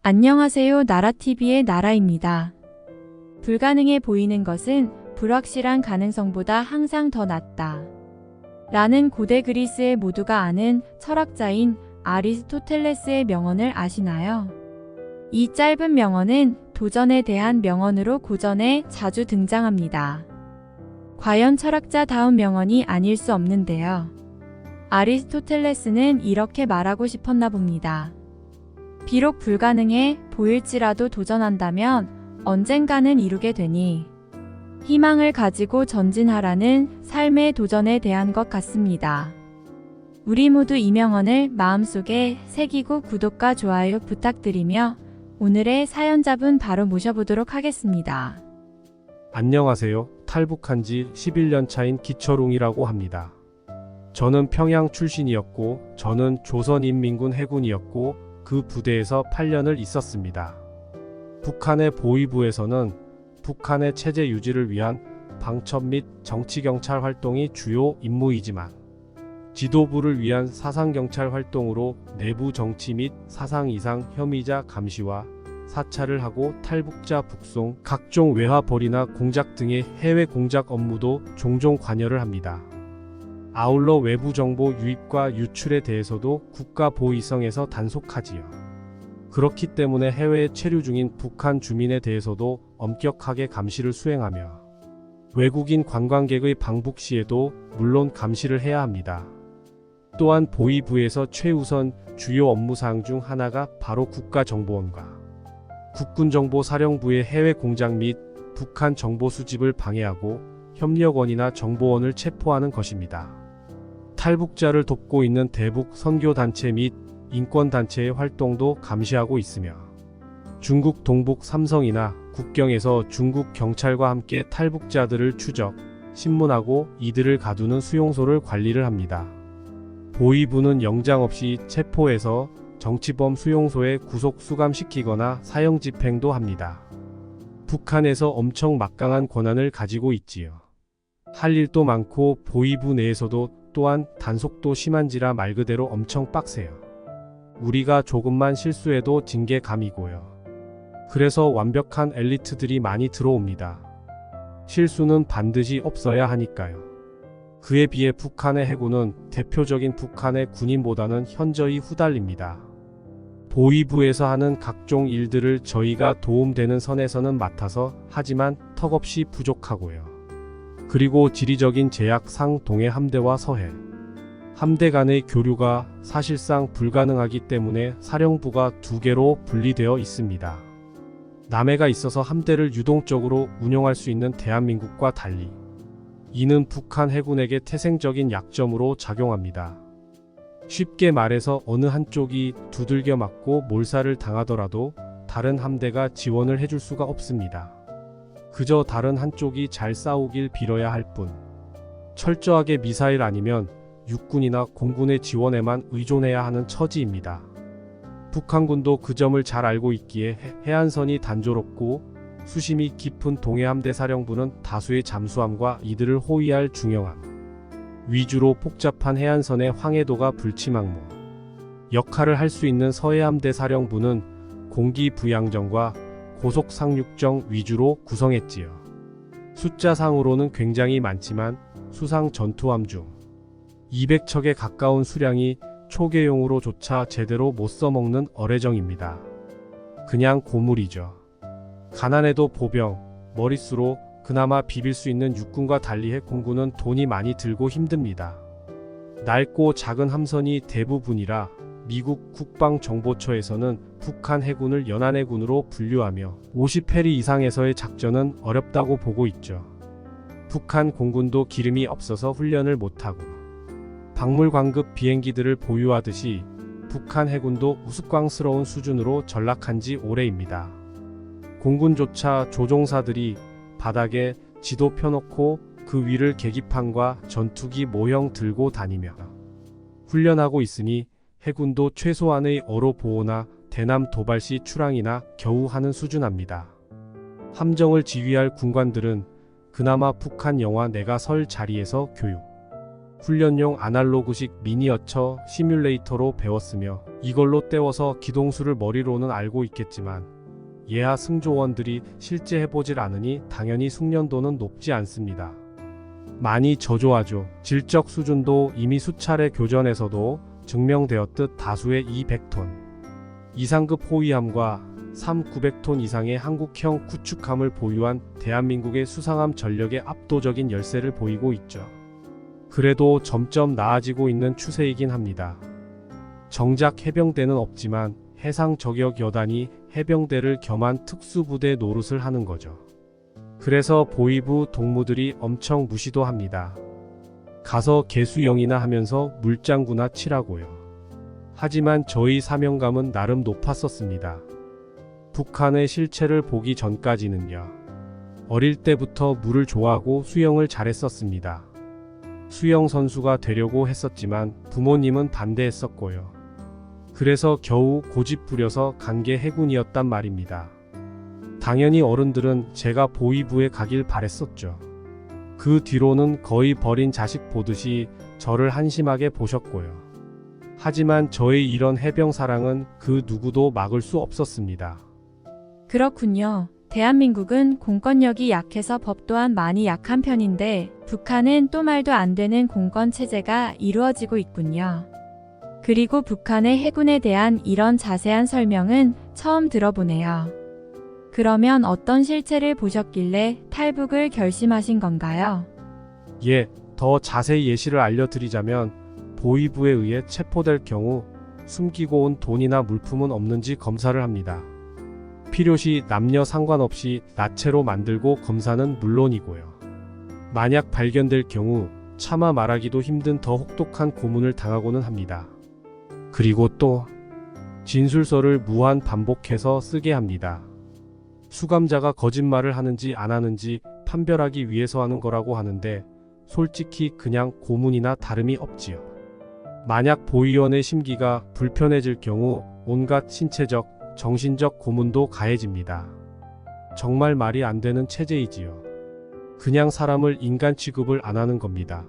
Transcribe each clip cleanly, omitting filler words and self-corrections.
안녕하세요. 나라TV의 나라입니다. 불가능해 보이는 것은 불확실한 가능성보다 항상 더 낫다. 라는 고대 그리스의 모두가 아는 철학자인 아리스토텔레스의 명언을 아시나요? 이 짧은 명언은 도전에 대한 명언으로 고전에 자주 등장합니다. 과연 철학자다운 명언이 아닐 수 없는데요. 아리스토텔레스는 이렇게 말하고 싶었나 봅니다. 비록 불가능해 보일지라도 도전한다면 언젠가는 이루게 되니 희망을 가지고 전진하라는 삶의 도전에 대한 것 같습니다. 우리 모두 이 명언을 마음속에 새기고 구독과 좋아요 부탁드리며 오늘의 사연자분 바로 모셔보도록 하겠습니다. 안녕하세요. 탈북한 지 11년 차인 기철웅이라고 합니다. 저는 평양 출신이었고 저는 조선인민군 해군이었고 그 부대에서 8년을 있었습니다. 북한의 보위부에서는 북한의 체제 유지를 위한 방첩 및 정치경찰 활동이 주요 임무이지만 지도부를 위한 사상경찰 활동으로 내부 정치 및 사상 이상 혐의자 감시와 사찰을 하고 탈북자 북송, 각종 외화 벌이나 공작 등의 해외 공작 업무도 종종 관여를 합니다. 아울러 외부 정보 유입과 유출에 대해서도 국가 보위성에서 단속하지요. 그렇기 때문에 해외에 체류 중인 북한 주민에 대해서도 엄격하게 감시를 수행하며 외국인 관광객의 방북 시에도 물론 감시를 해야 합니다. 또한 보위부에서 최우선 주요 업무사항 중 하나가 바로 국가정보원과 국군정보사령부의 해외 공작 및 북한 정보 수집을 방해하고 협력원이나 정보원을 체포하는 것입니다. 탈북자를 돕고 있는 대북 선교단체 및 인권단체의 활동도 감시하고 있으며 중국 동북 삼성이나 국경에서 중국 경찰과 함께 탈북자들을 추적, 신문하고 이들을 가두는 수용소를 관리를 합니다. 보위부는 영장 없이 체포해서 정치범 수용소에 구속 수감시키거나 사형 집행도 합니다. 북한에서 엄청 막강한 권한을 가지고 있지요. 할 일도 많고 보위부 내에서도 또한 단속도 심한지라 말 그대로 엄청 빡세요. 우리가 조금만 실수해도 징계감이고요. 그래서 완벽한 엘리트들이 많이 들어옵니다. 실수는 반드시 없어야 하니까요. 그에 비해 북한의 해군은 대표적인 북한의 군인보다는 현저히 후달립니다. 보위부에서 하는 각종 일들을 저희가 도움되는 선에서는 맡아서 하지만 턱없이 부족하고요. 그리고 지리적인 제약상 동해 함대와 서해 함대 간의 교류가 사실상 불가능하기 때문에 사령부가 두 개로 분리되어 있습니다. 남해가 있어서 함대를 유동적으로 운용할 수 있는 대한민국과 달리 이는 북한 해군에게 태생적인 약점으로 작용합니다. 쉽게 말해서 어느 한쪽이 두들겨 맞고 몰살을 당하더라도 다른 함대가 지원을 해줄 수가 없습니다. 그저 다른 한쪽이 잘 싸우길 빌어야 할 뿐. 철저하게 미사일 아니면 육군이나 공군의 지원에만 의존해야 하는 처지입니다. 북한군도 그 점을 잘 알고 있기에 해안선이 단조롭고 수심이 깊은 동해함대 사령부는 다수의 잠수함과 이들을 호위할 중형함 위주로 복잡한 해안선의 황해도가 불치망모 역할을 할 수 있는 서해함대 사령부는 공기부양정과 고속상륙정 위주로 구성했지요. 숫자상으로는 굉장히 많지만 수상 전투함 중 200척에 가까운 수량이 초계용으로조차 제대로 못 써먹는 어뢰정입니다. 그냥 고물이죠. 가난해도 보병, 머릿수로 그나마 비빌 수 있는 육군과 달리 해공군은 돈이 많이 들고 힘듭니다. 낡고 작은 함선이 대부분이라 미국 국방정보처에서는 북한 해군을 연안해군으로 분류하며 50해리 이상에서의 작전은 어렵다고 보고 있죠. 북한 공군도 기름이 없어서 훈련을 못하고 박물관급 비행기들을 보유하듯이 북한 해군도 우스꽝스러운 수준으로 전락한 지 오래입니다. 공군조차 조종사들이 바닥에 지도 펴놓고 그 위를 계기판과 전투기 모형 들고 다니며 훈련하고 있으니 해군도 최소한의 어로 보호나 대남 도발 시 출항이나 겨우 하는 수준합니다. 함정을 지휘할 군관들은 그나마 북한 영화 내가 설 자리에서 교육, 훈련용 아날로그식 미니어처 시뮬레이터로 배웠으며 이걸로 때워서 기동수를 머리로는 알고 있겠지만 예하 승조원들이 실제 해보질 않으니 당연히 숙련도는 높지 않습니다. 많이 저조하죠. 질적 수준도 이미 수차례 교전에서도 증명되었듯 다수의 200톤 이상급 호위함과 3,900톤 이상의 한국형 구축함을 보유한 대한민국의 수상함 전력의 압도적인 열세를 보이고 있죠. 그래도 점점 나아지고 있는 추세이긴 합니다. 정작 해병대는 없지만 해상 저격 여단이 해병대를 겸한 특수부대 노릇을 하는 거죠. 그래서 보위부 동무들이 엄청 무시도 합니다. 가서 개수영이나 하면서 물장구나 치라고요. 하지만 저희 사명감은 나름 높았었습니다. 북한의 실체를 보기 전까지는요. 어릴 때부터 물을 좋아하고 수영을 잘했었습니다. 수영 선수가 되려고 했었지만 부모님은 반대했었고요. 그래서 겨우 고집 부려서 간 게 해군이었단 말입니다. 당연히 어른들은 제가 보위부에 가길 바랬었죠. 그 뒤로는 거의 버린 자식 보듯이 저를 한심하게 보셨고요. 하지만 저의 이런 해병 사랑은 그 누구도 막을 수 없었습니다. 그렇군요. 대한민국은 공권력이 약해서 법 또한 많이 약한 편인데 북한은 또 말도 안 되는 공권 체제가 이루어지고 있군요. 그리고 북한의 해군에 대한 이런 자세한 설명은 처음 들어보네요. 그러면 어떤 실체를 보셨길래 탈북을 결심하신 건가요? 예, 더 자세히 예시를 알려드리자면 보위부에 의해 체포될 경우 숨기고 온 돈이나 물품은 없는지 검사를 합니다. 필요시 남녀 상관없이 나체로 만들고 검사는 물론이고요. 만약 발견될 경우 차마 말하기도 힘든 더 혹독한 고문을 당하고는 합니다. 그리고 또 진술서를 무한 반복해서 쓰게 합니다. 수감자가 거짓말을 하는지 안 하는지 판별하기 위해서 하는 거라고 하는데 솔직히 그냥 고문이나 다름이 없지요. 만약 보위원의 심기가 불편해질 경우 온갖 신체적, 정신적 고문도 가해집니다. 정말 말이 안 되는 체제이지요. 그냥 사람을 인간 취급을 안 하는 겁니다.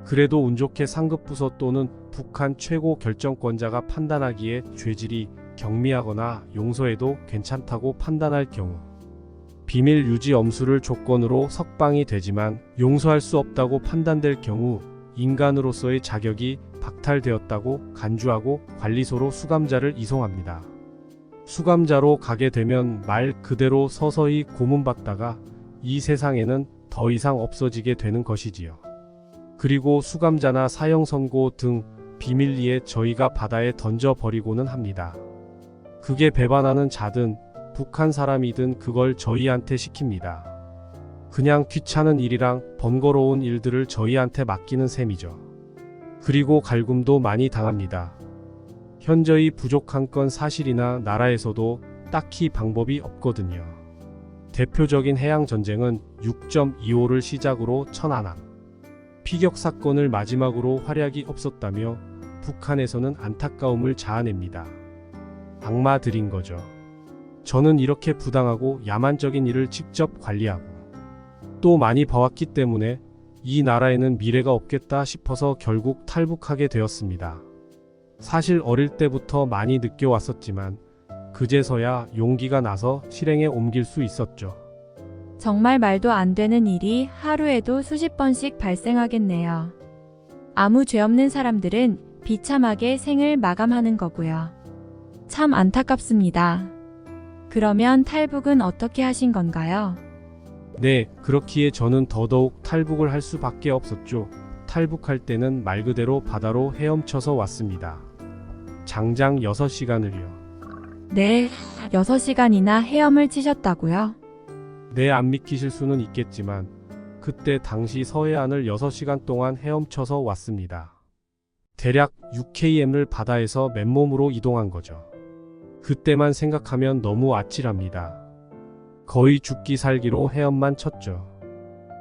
그래도 운 좋게 상급부서 또는 북한 최고 결정권자가 판단하기에 죄질이 경미하거나 용서해도 괜찮다고 판단할 경우 비밀 유지 엄수를 조건으로 석방이 되지만 용서할 수 없다고 판단될 경우 인간으로서의 자격이 박탈되었다고 간주하고 관리소로 수감자를 이송합니다. 수감자로 가게 되면 말 그대로 서서히 고문받다가 이 세상에는 더 이상 없어지게 되는 것이지요. 그리고 수감자나 사형 선고 등 비밀리에 저희가 바다에 던져버리고는 합니다. 그게 배반하는 자든 북한 사람이든 그걸 저희한테 시킵니다. 그냥 귀찮은 일이랑 번거로운 일들을 저희한테 맡기는 셈이죠. 그리고 갈굼도 많이 당합니다. 현저히 부족한 건 사실이나 나라에서도 딱히 방법이 없거든요. 대표적인 해양전쟁은 6.25를 시작으로 천안함 피격 사건을 마지막으로 활약이 없었다며 북한에서는 안타까움을 자아냅니다. 악마들인 거죠. 저는 이렇게 부당하고 야만적인 일을 직접 관리하고 또 많이 봐왔기 때문에 이 나라에는 미래가 없겠다 싶어서 결국 탈북하게 되었습니다. 사실 어릴 때부터 많이 느껴왔었지만 그제서야 용기가 나서 실행에 옮길 수 있었죠. 정말 말도 안 되는 일이 하루에도 수십 번씩 발생하겠네요. 아무 죄 없는 사람들은 비참하게 생을 마감하는 거고요. 참 안타깝습니다. 그러면 탈북은 어떻게 하신 건가요? 네, 그렇기에 저는 더더욱 탈북을 할 수밖에 없었죠. 탈북할 때는 말 그대로 바다로 헤엄쳐서 왔습니다. 장장 6시간을요. 네, 6시간이나 헤엄을 치셨다고요? 네, 안 믿기실 수는 있겠지만 그때 당시 서해안을 6시간 동안 헤엄쳐서 왔습니다. 대략 6km를 바다에서 맨몸으로 이동한 거죠. 그때만 생각하면 너무 아찔합니다. 거의 죽기 살기로 헤엄만 쳤죠.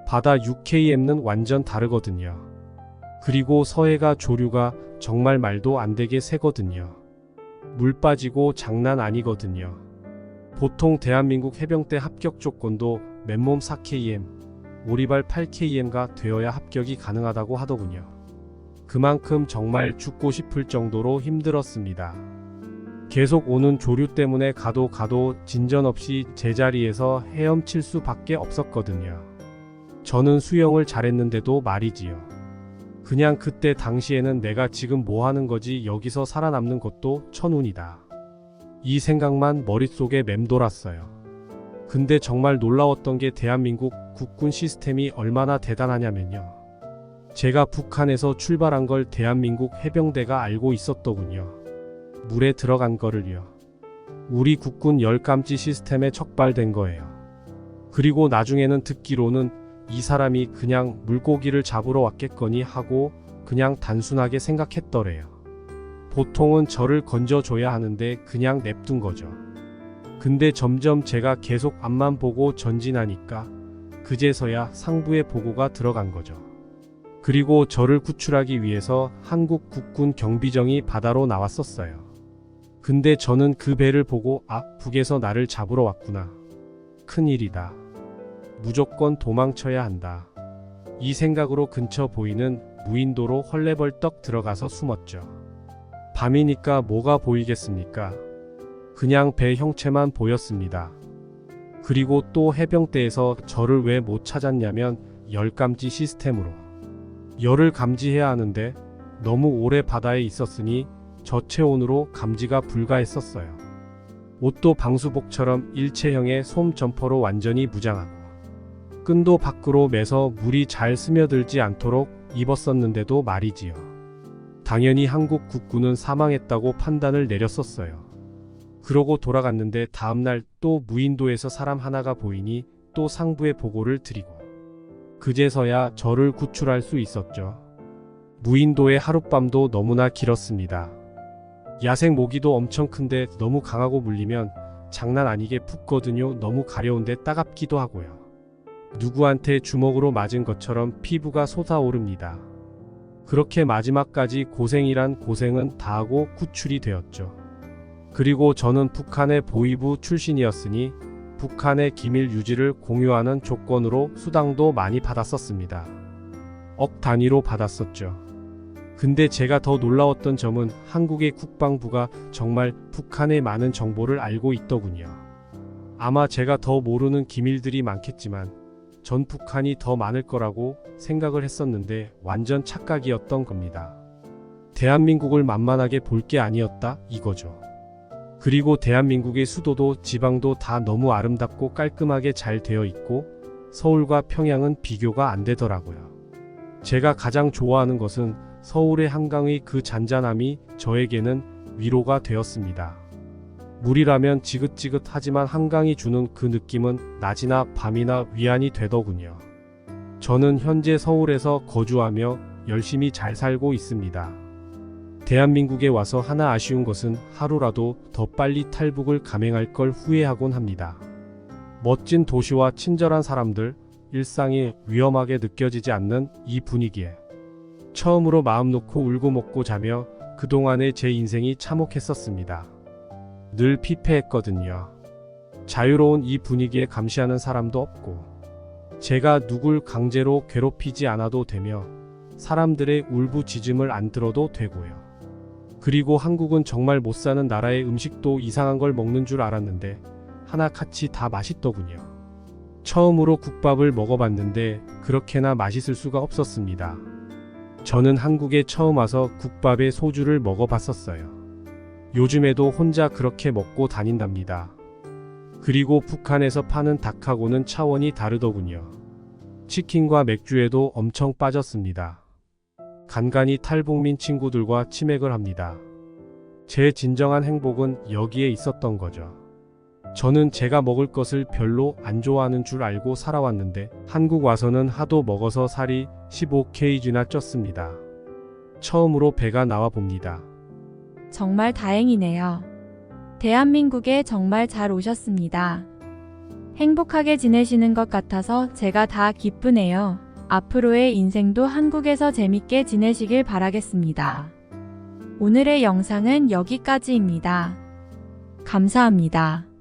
바다 6km는 완전 다르거든요. 그리고 서해가 조류가 정말 말도 안 되게 세거든요. 물 빠지고 장난 아니거든요. 보통 대한민국 해병대 합격 조건도 맨몸 4km, 오리발 8km가 되어야 합격이 가능하다고 하더군요. 그만큼 정말 죽고 싶을 정도로 힘들었습니다. 계속 오는 조류 때문에 가도 진전 없이 제자리에서 헤엄칠 수밖에 없었거든요. 저는 수영을 잘했는데도 말이지요. 그냥 그때 당시에는 내가 지금 뭐 하는 거지, 여기서 살아남는 것도 천운이다. 이 생각만 머릿속에 맴돌았어요. 근데 정말 놀라웠던 게 대한민국 국군 시스템이 얼마나 대단하냐면요. 제가 북한에서 출발한 걸 대한민국 해병대가 알고 있었더군요. 물에 들어간 거를요. 우리 국군 열감지 시스템에 척발된 거예요. 그리고 나중에는 듣기로는 이 사람이 그냥 물고기를 잡으러 왔겠거니 하고 그냥 단순하게 생각했더래요. 보통은 저를 건져줘야 하는데 그냥 냅둔 거죠. 근데 점점 제가 계속 앞만 보고 전진하니까 그제서야 상부의 보고가 들어간 거죠. 그리고 저를 구출하기 위해서 한국 국군 경비정이 바다로 나왔었어요. 근데 저는 그 배를 보고 북에서 나를 잡으러 왔구나. 큰일이다. 무조건 도망쳐야 한다. 이 생각으로 근처 보이는 무인도로 헐레벌떡 들어가서 숨었죠. 밤이니까 뭐가 보이겠습니까? 그냥 배 형체만 보였습니다. 그리고 또 해병대에서 저를 왜 못 찾았냐면 열감지 시스템으로. 열을 감지해야 하는데 너무 오래 바다에 있었으니 저체온으로 감지가 불가했었어요. 옷도 방수복처럼 일체형의 솜 점퍼로 완전히 무장하고 끈도 밖으로 매서 물이 잘 스며들지 않도록 입었었는데도 말이지요. 당연히 한국 국군은 사망했다고 판단을 내렸었어요. 그러고 돌아갔는데 다음날 또 무인도에서 사람 하나가 보이니 또 상부에 보고를 드리고 그제서야 저를 구출할 수 있었죠. 무인도의 하룻밤도 너무나 길었습니다. 야생 모기도 엄청 큰데 너무 강하고 물리면 장난 아니게 붓거든요. 너무 가려운데 따갑기도 하고요. 누구한테 주먹으로 맞은 것처럼 피부가 솟아오릅니다. 그렇게 마지막까지 고생이란 고생은 다하고 구출이 되었죠. 그리고 저는 북한의 보위부 출신이었으니 북한의 기밀 유지를 공유하는 조건으로 수당도 많이 받았었습니다. 억 단위로 받았었죠. 근데 제가 더 놀라웠던 점은 한국의 국방부가 정말 북한의 많은 정보를 알고 있더군요. 아마 제가 더 모르는 기밀들이 많겠지만 전 북한이 더 많을 거라고 생각을 했었는데 완전 착각이었던 겁니다. 대한민국을 만만하게 볼 게 아니었다 이거죠. 그리고 대한민국의 수도도 지방도 다 너무 아름답고 깔끔하게 잘 되어 있고 서울과 평양은 비교가 안 되더라고요. 제가 가장 좋아하는 것은 서울의 한강의 그 잔잔함이 저에게는 위로가 되었습니다. 물이라면 지긋지긋하지만 한강이 주는 그 느낌은 낮이나 밤이나 위안이 되더군요. 저는 현재 서울에서 거주하며 열심히 잘 살고 있습니다. 대한민국에 와서 하나 아쉬운 것은 하루라도 더 빨리 탈북을 감행할 걸 후회하곤 합니다. 멋진 도시와 친절한 사람들, 일상이 위험하게 느껴지지 않는 이 분위기에 처음으로 마음 놓고 울고 먹고 자며 그동안의 제 인생이 참혹했었습니다. 늘 피폐했거든요. 자유로운 이 분위기에 감시하는 사람도 없고 제가 누굴 강제로 괴롭히지 않아도 되며 사람들의 울부짖음을 안 들어도 되고요. 그리고 한국은 정말 못 사는 나라의 음식도 이상한 걸 먹는 줄 알았는데 하나같이 다 맛있더군요. 처음으로 국밥을 먹어봤는데 그렇게나 맛있을 수가 없었습니다. 저는 한국에 처음 와서 국밥에 소주를 먹어봤었어요. 요즘에도 혼자 그렇게 먹고 다닌답니다. 그리고 북한에서 파는 닭하고는 차원이 다르더군요. 치킨과 맥주에도 엄청 빠졌습니다. 간간히 탈북민 친구들과 치맥을 합니다. 제 진정한 행복은 여기에 있었던 거죠. 저는 제가 먹을 것을 별로 안 좋아하는 줄 알고 살아왔는데 한국 와서는 하도 먹어서 살이 15kg나 쪘습니다. 처음으로 배가 나와 봅니다. 정말 다행이네요. 대한민국에 정말 잘 오셨습니다. 행복하게 지내시는 것 같아서 제가 다 기쁘네요. 앞으로의 인생도 한국에서 재밌게 지내시길 바라겠습니다. 오늘의 영상은 여기까지입니다. 감사합니다.